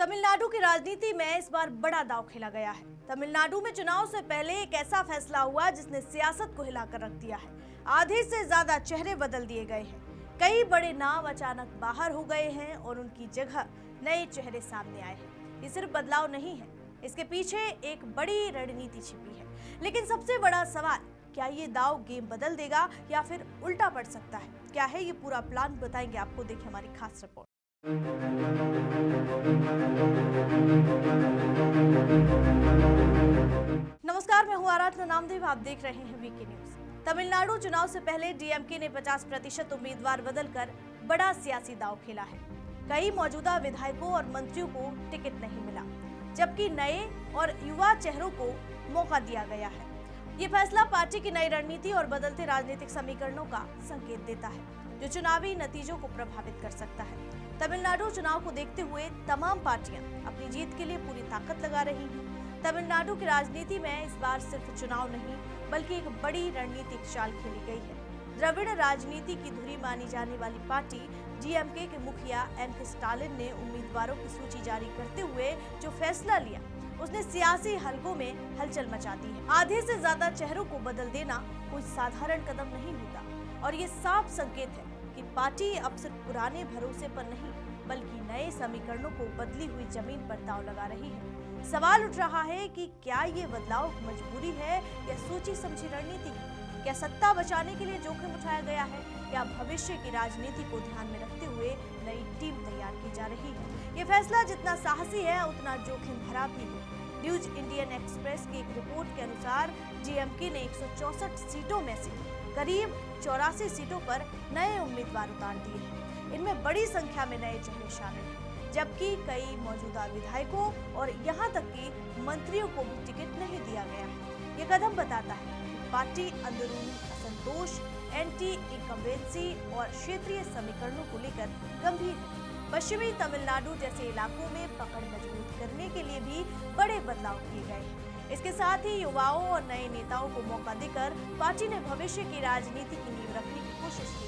तमिलनाडु की राजनीति में इस बार बड़ा दांव खेला गया है। तमिलनाडु में चुनाव से पहले एक ऐसा फैसला हुआ जिसने सियासत को हिलाकर रख दिया है। आधे से ज्यादा चेहरे बदल दिए गए हैं। कई बड़े नाम अचानक बाहर हो गए हैं और उनकी जगह नए चेहरे सामने आए हैं। ये सिर्फ बदलाव नहीं है, इसके पीछे एक बड़ी रणनीति छिपी है। लेकिन सबसे बड़ा सवाल, क्या ये दांव गेम बदल देगा या फिर उल्टा पड़ सकता है? क्या है ये पूरा प्लान, बताएंगे आपको। देखिए हमारी खास रिपोर्ट। नमस्कार, मैं हूं आराधना नामदेव, आप देख रहे हैं वीके न्यूज। तमिलनाडु चुनाव से पहले डीएमके ने 50% उम्मीदवार बदलकर बड़ा सियासी दांव खेला है। कई मौजूदा विधायकों और मंत्रियों को टिकट नहीं मिला, जबकि नए और युवा चेहरों को मौका दिया गया है। ये फैसला पार्टी की नई रणनीति और बदलते राजनीतिक समीकरणों का संकेत देता है, जो चुनावी नतीजों को प्रभावित कर सकता है। तमिलनाडु चुनाव को देखते हुए तमाम पार्टियां अपनी जीत के लिए पूरी ताकत लगा रही हैं। तमिलनाडु की राजनीति में इस बार सिर्फ चुनाव नहीं, बल्कि एक बड़ी रणनीतिक चाल खेली गई है। द्रविड़ राजनीति की धुरी मानी जाने वाली पार्टी डीएमके के मुखिया एम.के. स्टालिन ने उम्मीदवारों की सूची जारी करते हुए जो फैसला लिया, उसने सियासी हलकों में हलचल मचा दी है। आधे से ज्यादा चेहरों को बदल देना कोई साधारण कदम नहीं होता, और ये साफ संकेत है कि पार्टी अब सिर्फ पुराने भरोसे पर नहीं, बल्कि नए समीकरणों को बदली हुई जमीन पर दांव लगा रही है। सवाल उठ रहा है कि क्या ये बदलाव मजबूरी है या सोची समझी रणनीति है? क्या सत्ता बचाने के लिए जोखिम उठाया गया है, या भविष्य की राजनीति को ध्यान में रखते हुए नई टीम तैयार की जा रही है? ये फैसला जितना साहसी है, उतना जोखिम भरा भी है। न्यूज इंडियन एक्सप्रेस की एक रिपोर्ट के अनुसार डीएमके ने 164 सीटों में से करीब 84 सीटों पर नए उम्मीदवार उतार दिए हैं। इनमें बड़ी संख्या में नए चेहरे शामिल हैं, जबकि कई मौजूदा विधायकों और यहां तक कि मंत्रियों को भी टिकट नहीं दिया गया है। ये कदम बताता है कि पार्टी अंदरूनी असंतोष, एंटी इनकम्बेंसी और क्षेत्रीय समीकरणों को लेकर गंभीर है। पश्चिमी तमिलनाडु जैसे इलाकों में पकड़ मजबूत करने के लिए भी बड़े बदलाव किए गए हैं। इसके साथ ही युवाओं और नए नेताओं को मौका देकर पार्टी ने भविष्य की राजनीति की नींव रखने की कोशिश की।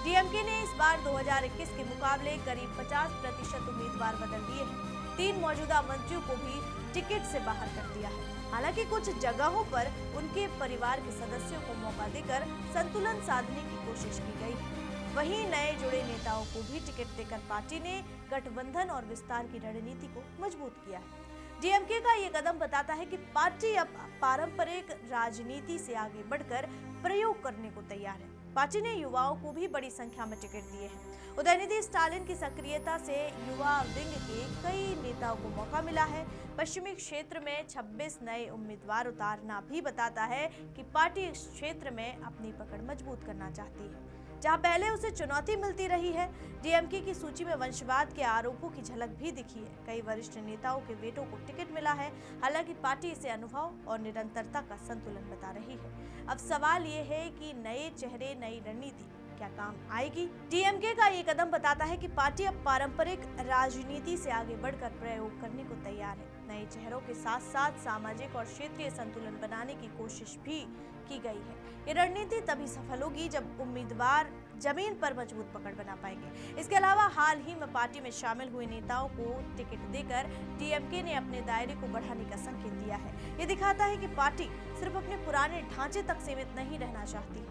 डीएमके ने इस बार 2021 के मुकाबले करीब 50% उम्मीदवार बदल दिए हैं। 3 मौजूदा मंत्रियों को भी टिकट से बाहर कर दिया है। हालांकि कुछ जगहों पर उनके परिवार के सदस्यों को मौका देकर संतुलन साधने की कोशिश की गई है। वहीं नए जुड़े नेताओं को भी टिकट देकर पार्टी ने गठबंधन और विस्तार की रणनीति को मजबूत किया है। डीएमके का ये कदम बताता है कि पार्टी अब पारंपरिक राजनीति से आगे बढ़कर प्रयोग करने को तैयार है। पार्टी ने युवाओं को भी बड़ी संख्या में टिकट दिए हैं। उदयनिधि स्टालिन की सक्रियता से युवा विंग के कई नेताओं को मौका मिला है। पश्चिमी क्षेत्र में 26 नए उम्मीदवार उतारना भी बताता है कि पार्टी इस क्षेत्र में अपनी पकड़ मजबूत करना चाहती है, जहां पहले उसे चुनौती मिलती रही है। डीएमके की सूची में वंशवाद के आरोपों की झलक भी दिखी है। कई वरिष्ठ नेताओं के बेटों को टिकट मिला है। हालांकि पार्टी इसे अनुभव और निरंतरता का संतुलन बता रही है। अब सवाल ये है कि नए चेहरे, नई रणनीति क्या काम आएगी? डीएमके का ये कदम बताता है कि पार्टी अब पारंपरिक राजनीति से आगे बढ़कर प्रयोग करने को तैयार है। नए चेहरों के साथ साथ सामाजिक और क्षेत्रीय संतुलन बनाने की कोशिश भी की गई है। ये रणनीति तभी सफल होगी जब उम्मीदवार जमीन पर मजबूत पकड़ बना पाएंगे। इसके अलावा हाल ही में पार्टी में शामिल हुए नेताओं को टिकट देकर डीएमके ने अपने दायरे को बढ़ाने का संकेत दिया है। ये दिखाता है कि पार्टी सिर्फ अपने पुराने ढांचे तक सीमित नहीं रहना चाहती,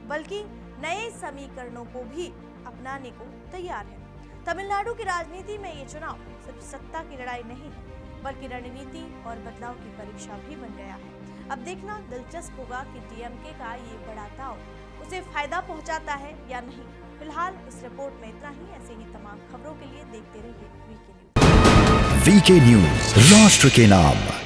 बल्कि नए समीकरणों को भी अपनाने को तैयार है। तमिलनाडु की राजनीति में ये चुनाव सिर्फ सत्ता की लड़ाई नहीं है, बल्कि रणनीति और बदलाव की परीक्षा भी बन गया है। अब देखना दिलचस्प होगा कि डीएमके का ये बड़ा दांव उसे फायदा पहुंचाता है या नहीं। फिलहाल इस रिपोर्ट में इतना ही। ऐसे ही तमाम खबरों के लिए देखते रहिए वीके न्यूज। वीके न्यूज, राष्ट्र के नाम।